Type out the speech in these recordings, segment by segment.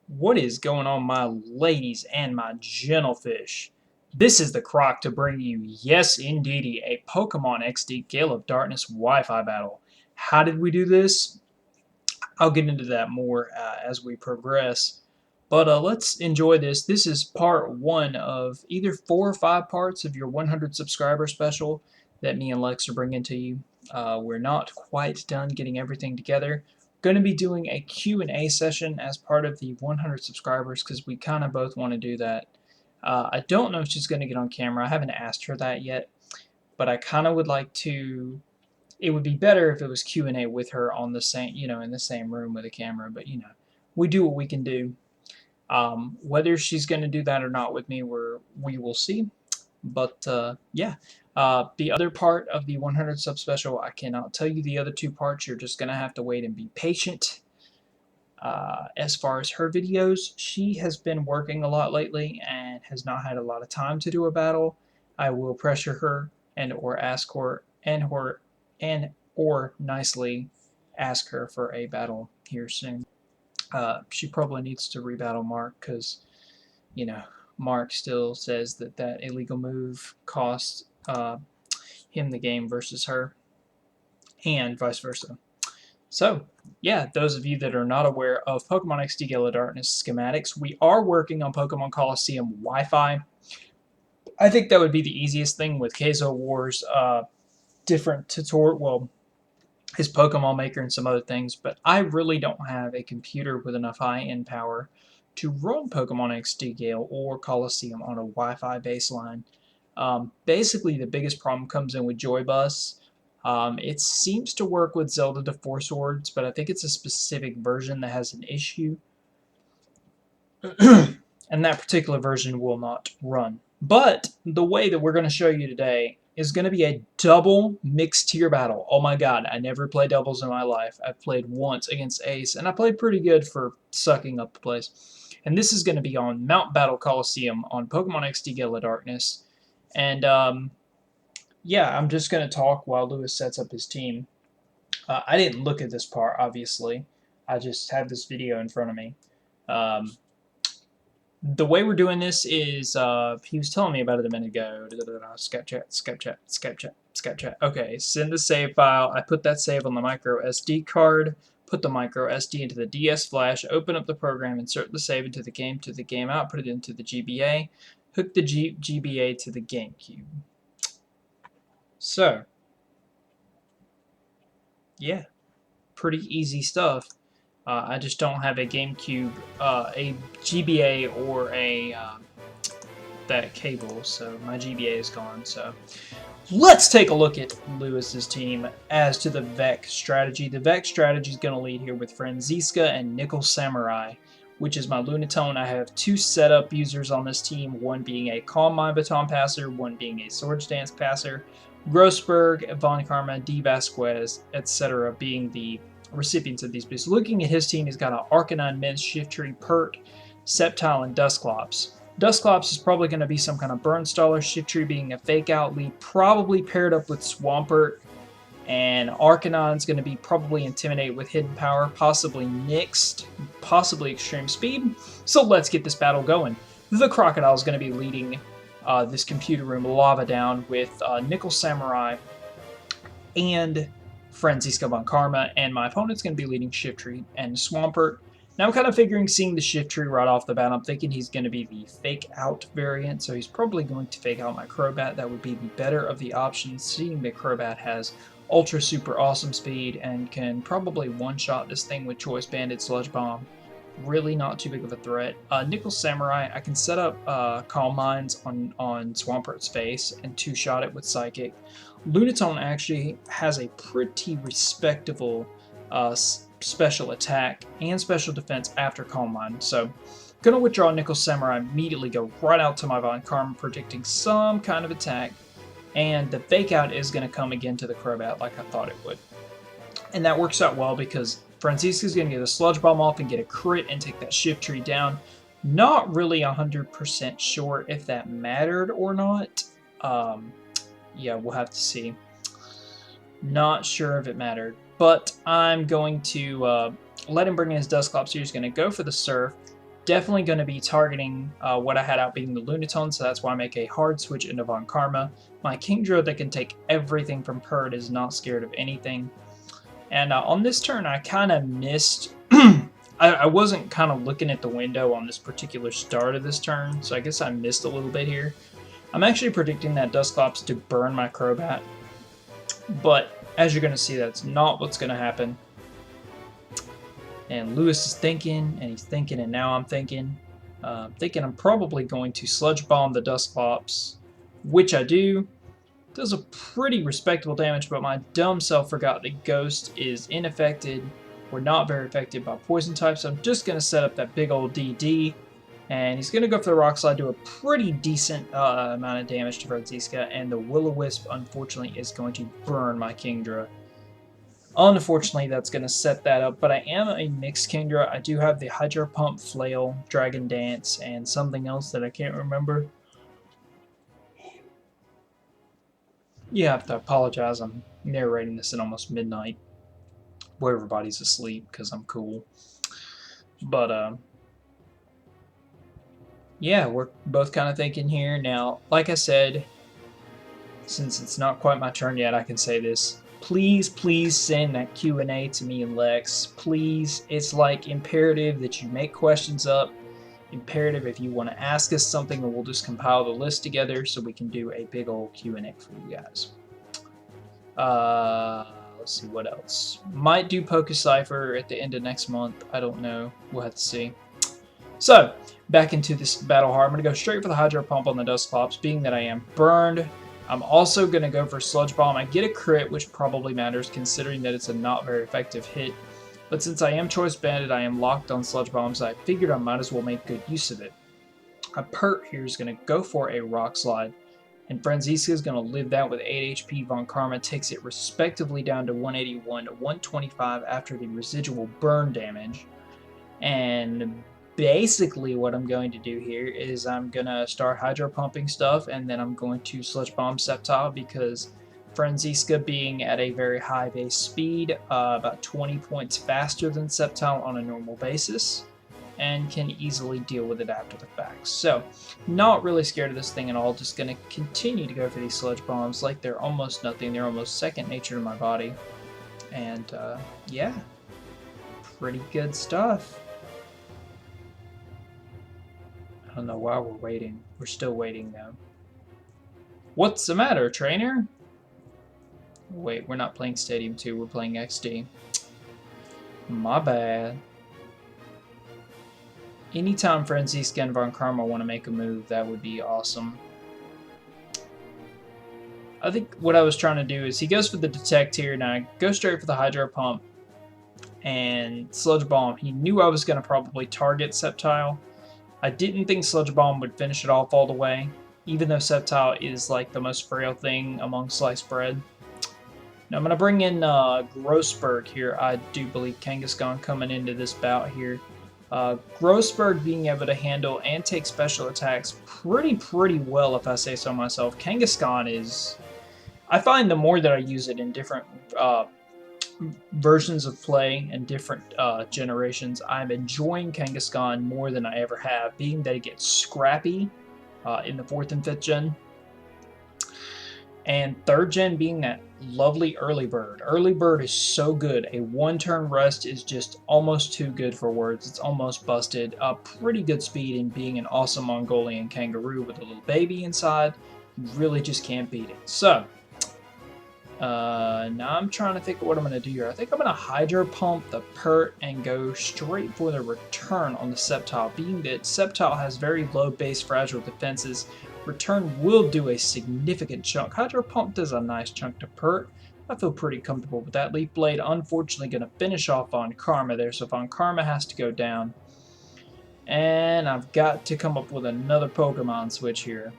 What is going on, my ladies and my gentlefish? This is the Croc to bring you, yes indeedy, a Pokemon XD Gale of Darkness Wi-Fi battle. How did we do this? I'll get into that more as we progress. But let's enjoy this. This is part one of either 4 or 5 parts of your 100 subscriber special that me and Lex are bringing to you. We're not quite done getting everything together. Going to be doing a Q&A session as part of the 100 subscribers because we kind of both want to do that. I don't know if she's going to get on camera. I haven't asked her that yet, but I kind of would like to. It would be better if it was Q&A with her on the same, in the same room with a camera. But we do what we can do. Whether she's going to do that or not with me, we will see. But yeah, the other part of the 100 sub special, I cannot tell you the other 2 parts. You're just going to have to wait and be patient. As far as her videos, she has been working a lot lately and has not had a lot of time to do a battle. I will pressure her and or ask her and or nicely ask her for a battle here soon. She probably needs to rebattle Mark because, Mark still says that illegal move cost him the game versus her, and vice versa. So, yeah, those of you that are not aware of Pokemon XD Gale of Darkness schematics, we are working on Pokemon Coliseum Wi-Fi. I think that would be the easiest thing with Keizo Wars, different tutorial, well, his Pokemon Maker and some other things, but I really don't have a computer with enough high-end power to run Pokemon XD Gale or Coliseum on a Wi-Fi baseline. Basically, the biggest problem comes in with Joybus. It seems to work with Zelda to Four Swords, but I think it's a specific version that has an issue. And that particular version will not run. But the way that we're going to show you today is going to be a double mixed tier battle. Oh my god, I never played doubles in my life. I've played once against Ace, and I played pretty good for sucking up the place. And this is going to be on Mount Battle Coliseum on Pokemon XD Gale of Darkness. And yeah, I'm just going to talk while Lewis sets up his team. I didn't look at this part, obviously. I just have this video in front of me. The way we're doing this is, he was telling me about it a minute ago. Skype chat, Skype chat, Skype chat, Skype chat. Okay, send the save file. I put that save on the micro SD card, put the micro SD into the DS flash, open up the program, insert the save into the game out, put it into the GBA, hook the GBA to the GameCube. So, yeah, pretty easy stuff. I just don't have a GameCube, a GBA, or that cable, so my GBA is gone. So let's take a look at Lewis's team as to the VEC strategy. The VEC strategy is going to lead here with Franziska and Nickel Samurai, which is my Lunatone. I have 2 setup users on this team, one being a Calm Mind Baton passer, one being a Swords Dance passer. Grossberg, Von Karma, D. Vasquez, etc. being the recipients of these boosts. Looking at his team, he's got an Arcanine, Mins, Shiftry, Pert, Sceptile, and Dusclops. Dusclops is probably going to be some kind of Burnstaller, Shiftry being a fake out lead, probably paired up with Swampert, and Arcanine's going to be probably Intimidate with Hidden Power, possibly Nixed, possibly Extreme Speed. So let's get this battle going. The Crocodile is going to be leading this computer room lava down with Nickel Samurai and Franziska Von Karma, and my opponent's going to be leading Shiftry and Swampert. Now I'm kind of figuring seeing the Shiftry right off the bat, I'm thinking he's going to be the fake out variant, so he's probably going to fake out my Crobat. That would be the better of the options, seeing that Crobat has ultra super awesome speed and can probably one-shot this thing with Choice Banded Sludge Bomb. Really not too big of a threat. Nickel Samurai, I can set up Calm Minds on Swampert's face and 2-shot it with Psychic. Lunatone actually has a pretty respectable special attack and special defense after Calm Mind. So, gonna withdraw Nickel Samurai, immediately go right out to my Von Karma, predicting some kind of attack. And the fake out is gonna come again to the Crobat like I thought it would. And that works out well because Franziska's going to get a Sludge Bomb off and get a crit and take that Shiftry down. Not really 100% sure if that mattered or not. Yeah, we'll have to see. Not sure if it mattered. But I'm going to let him bring in his Dusclops here. He's going to go for the Surf. definitely going to be targeting what I had out being the Lunaton, so that's why I make a hard switch into Von Karma. My Kingdra that can take everything from Pert is not scared of anything. And on this turn, I kind of missed... I wasn't kind of looking at the window on this particular start of this turn, so I guess I missed a little bit here. I'm actually predicting that Dusclops to burn my Crobat, but as you're going to see, that's not what's going to happen. And Lewis is thinking, and he's thinking, and now I'm thinking. Thinking I'm probably going to Sludge Bomb the Dusclops, which I do. Does a pretty respectable damage, but my dumb self forgot that Ghost is unaffected, or not very affected by poison types. So I'm just going to set up that big old DD, and he's going to go for the Rock Slide, do a pretty decent amount of damage to Franziska, and the Will-O-Wisp, unfortunately, is going to burn my Kingdra. Unfortunately, that's going to set that up, but I am a mixed Kingdra. I do have the Hydro Pump, Flail, Dragon Dance, and something else that I can't remember. Yeah, I have to apologize. I'm narrating this at almost midnight, where everybody's asleep because I'm cool. But yeah, we're both kind of thinking here. Now, like I said, since it's not quite my turn yet, I can say this. Please send that Q&A to me and Lex. Please, it's like imperative that you make questions up. Imperative if you want to ask us something, and we'll just compile the list together so we can do a big old Q&A for you guys. Let's see what else. Might do Pokecypher at the end of next month. I don't know. We'll have to see. So, back into this battle hard. I'm going to go straight for the Hydro Pump on the Dusclops, being that I am burned. I'm also going to go for Sludge Bomb. I get a crit, which probably matters considering that it's a not very effective hit. But since I am Choice Banded, I am locked on Sludge Bomb, so I figured I might as well make good use of it. A Pert here is going to go for a Rock Slide, and Franziska is going to live that with 8 HP. Von Karma takes it respectively down to 181 to 125 after the residual burn damage. And basically what I'm going to do here is I'm going to start Hydro Pumping stuff, and then I'm going to Sludge Bomb Sceptile because Franziska being at a very high base speed, about 20 points faster than Sceptile on a normal basis, and can easily deal with it after the fact. So, not really scared of this thing at all, just going to continue to go for these Sludge Bombs like they're almost nothing, they're almost second nature to my body. And, yeah, pretty good stuff. I don't know why we're waiting. We're still waiting, though. What's the matter, trainer? Wait, we're not playing Stadium 2, we're playing XD. My bad. Anytime Franziska and Von Karma want to make a move, that would be awesome. I think what I was trying to do is he goes for the Detect here, and I go straight for the Hydro Pump and Sludge Bomb. He knew I was going to probably target Sceptile. I didn't think Sludge Bomb would finish it off all the way, even though Sceptile is like the most frail thing among sliced bread. Now I'm going to bring in Grossberg here. I do believe Kangaskhan coming into this bout here. Grossberg being able to handle and take special attacks pretty well, if I say so myself. Kangaskhan is... I find the more that I use it in different versions of play and different generations, I'm enjoying Kangaskhan more than I ever have, being that it gets scrappy in the 4th and 5th gen. And 3rd gen being that lovely Early Bird. Early Bird is so good. A 1-turn rest is just almost too good for words. It's almost busted. Pretty good speed, and being an awesome Mongolian kangaroo with a little baby inside, you really just can't beat it. So, now I'm trying to think of what I'm going to do here. I think I'm going to Hydro Pump the Pert and go straight for the return on the Sceptile. Being that Sceptile has very low base fragile defenses, return will do a significant chunk. Hydro Pump does a nice chunk to Pert. I feel pretty comfortable with that. Leaf Blade, unfortunately, going to finish off on Karma there, so Von Karma has to go down. And I've got to come up with another Pokemon switch here.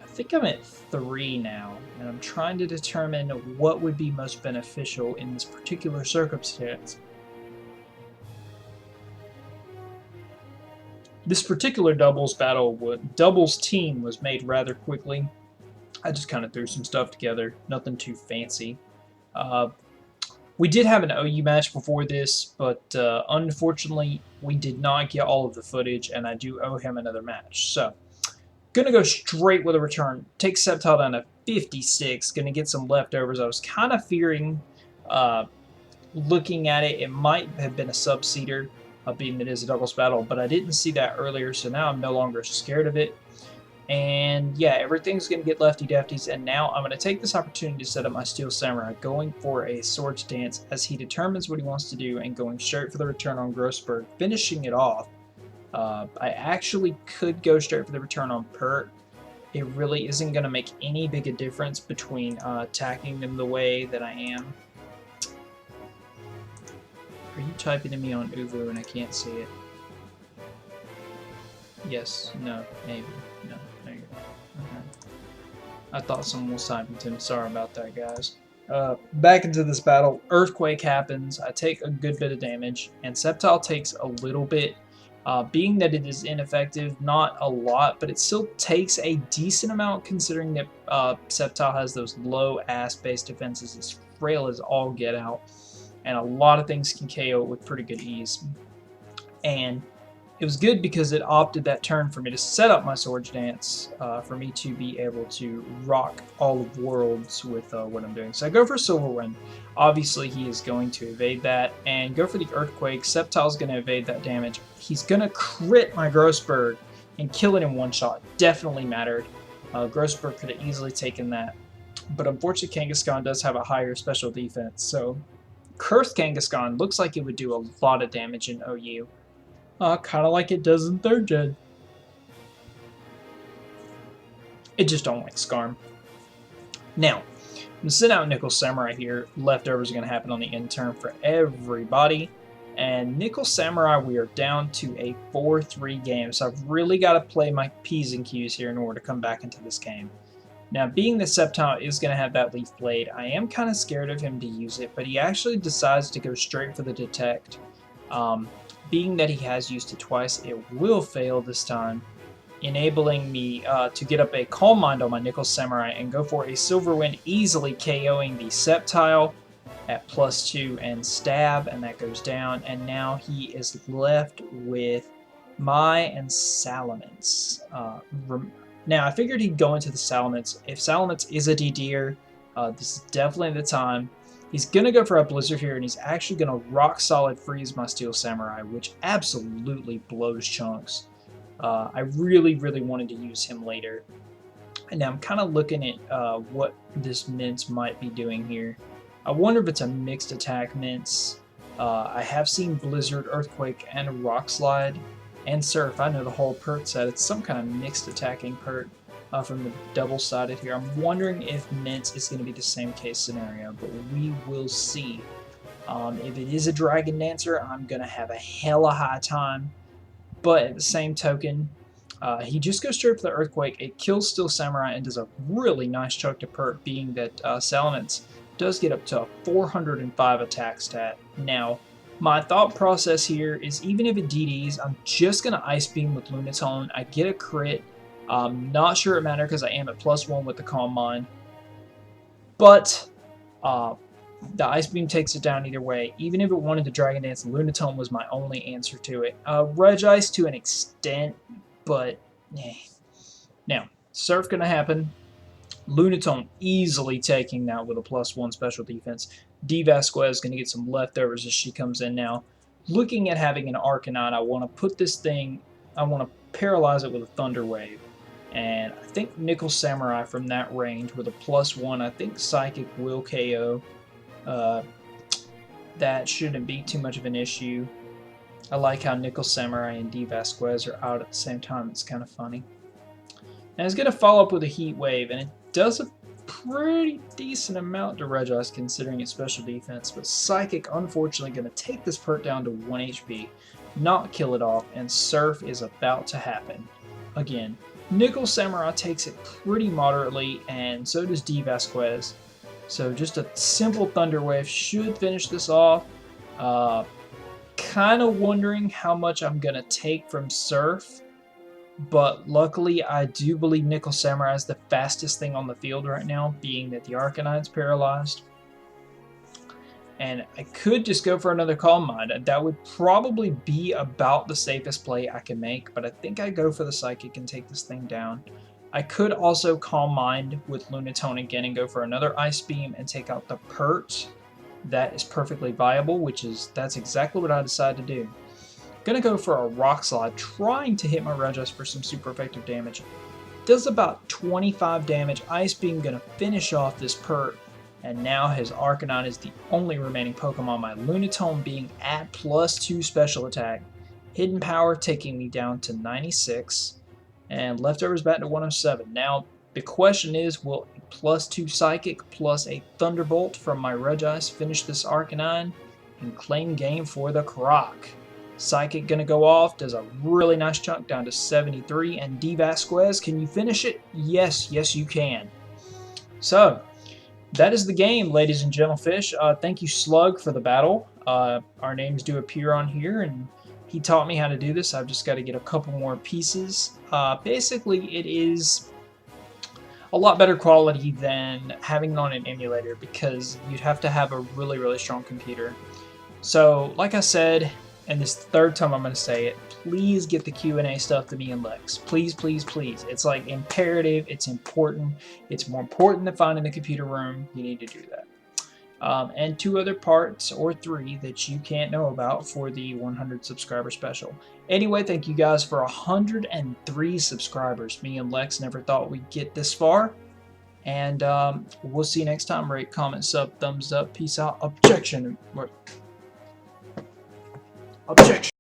I think I'm at 3 now, and I'm trying to determine what would be most beneficial in this particular circumstance. This particular doubles team was made rather quickly. I just kind of threw some stuff together, nothing too fancy. We did have an OU match before this, but unfortunately we did not get all of the footage, and I do owe him another match. So, gonna go straight with a return. Take Sceptile down to 56. Gonna get some leftovers. I was kind of fearing, looking at it, it might have been a sub-seater, being that it is a doubles battle, but I didn't see that earlier, so now I'm no longer scared of it. And yeah, everything's going to get lefty-defties, and now I'm going to take this opportunity to set up my Steel Samurai, going for a Swords Dance as he determines what he wants to do and going straight for the return on Grossberg, finishing it off. I actually could go straight for the return on Pert. It really isn't going to make any big a difference between attacking them the way that I am. Are you typing to me on Uvu and I can't see it? Yes, no, maybe, no, there you go. Okay. I thought someone was typing to me. Sorry about that, guys. Back into this battle. Earthquake happens. I take a good bit of damage, and Sceptile takes a little bit. Being that it is ineffective, not a lot, but it still takes a decent amount considering that Sceptile has those low-ass base defenses, as frail as all get out, and a lot of things can KO it with pretty good ease. And it was good because it opted that turn for me to set up my Swords Dance for me to be able to rock all of Worlds with what I'm doing. So I go for Silverwind. Obviously, he is going to evade that and go for the Earthquake. Sceptile's going to evade that damage. He's going to crit my Grossberg and kill it in one shot. Definitely mattered. Grossberg could have easily taken that. But unfortunately, Kangaskhan does have a higher special defense. So Cursed Kangaskhan looks like it would do a lot of damage in OU. Kind of like it does in 3rd gen. It just don't like Skarm. Now, I'm going to send out Nickel Samurai here. Leftovers are going to happen on the end turn for everybody. And Nickel Samurai, we are down to a 4-3 game. So I've really got to play my P's and Q's here in order to come back into this game. Now, being that Sceptile is going to have that Leaf Blade, I am kind of scared of him to use it. But he actually decides to go straight for the Detect. Being that he has used it twice, it will fail this time, enabling me to get up a Calm Mind on my Nickel Samurai and go for a Silverwind, easily KOing the Sceptile at +2 and stab, and that goes down. And now he is left with Mai and Salamence. Now, I figured he'd go into the Salamence. If Salamence is a DDer, this is definitely the time. He's going to go for a Blizzard here, and he's actually going to rock solid freeze my Steel Samurai, which absolutely blows chunks. I really, really wanted to use him later. And now I'm kind of looking at what this Mince might be doing here. I wonder if it's a mixed attack Mince. I have seen Blizzard, Earthquake, and Rock Slide, and Surf. I know the whole Pert set. It's some kind of mixed attacking Pert. From the double-sided here. I'm wondering if Mince is going to be the same case scenario, but we will see. If it is a Dragon Dancer, I'm going to have a hella high time, but at the same token, he just goes straight for the Earthquake. It kills Steel Samurai and does a really nice chunk to Pert, being that Salamence does get up to a 405 attack stat. Now, my thought process here is even if it DDs, I'm just going to Ice Beam with Lunatone. I get a crit. Not sure it matters because I am at +1 with the Calm Mind. But the Ice Beam takes it down either way. Even if it wanted to Dragon Dance, Lunatone was my only answer to it. Regice to an extent, but eh. Now, Surf going to happen. Lunatone easily taking that with a +1 special defense. D. Vasquez going to get some leftovers as she comes in now. Looking at having an Arcanine, I want to put this thing, I want to paralyze it with a Thunder Wave. And I think Nickel Samurai from that range with a +1, I think Psychic will KO. That shouldn't be too much of an issue. I like how Nickel Samurai and D. Vasquez are out at the same time. It's kind of funny. And it's going to follow up with a Heat Wave, and it does a pretty decent amount to Regice considering its special defense. But Psychic, unfortunately, going to take this Pert down to 1 HP, not kill it off, and Surf is about to happen. Again, Nickel Samurai takes it pretty moderately, and so does D. Vasquez. So just a simple Thunder Wave should finish this off. Kind of wondering how much I'm going to take from Surf, but luckily I do believe Nickel Samurai is the fastest thing on the field right now, being that the Arcanine's paralyzed. And I could just go for another Calm Mind. That would probably be about the safest play I can make, but I think I go for the Psychic and take this thing down. I could also Calm Mind with Lunatone again and go for another Ice Beam and take out the Pert. That is perfectly viable, that's exactly what I decided to do. Gonna go for a Rock Slide, trying to hit my Regis for some super effective damage. Does about 25 damage. Ice Beam gonna finish off this Pert. And now his Arcanine is the only remaining Pokemon. My Lunatone being at +2 special attack. Hidden Power taking me down to 96. And Leftovers back to 107. Now, the question is, will a +2 Psychic plus a Thunderbolt from my Regice finish this Arcanine and claim game for the Croc? Psychic gonna go off, does a really nice chunk down to 73. And D. Vasquez, can you finish it? Yes, yes you can. So, that is the game, ladies and gentlefish. Thank you, Slug, for the battle. Our names do appear on here, and he taught me how to do this. I've just got to get a couple more pieces. Basically, it is a lot better quality than having it on an emulator because you'd have to have a really, really strong computer. So, like I said, and this third time I'm going to say it, please get the Q&A stuff to me and Lex. Please, please, please. It's like imperative. It's important. It's more important than finding the computer room. You need to do that. And 2 other parts, or 3, that you can't know about for the 100 subscriber special. Anyway, thank you guys for 103 subscribers. Me and Lex never thought we'd get this far. And we'll see you next time. Rate, comment, sub, thumbs up. Peace out. Objection. Objection.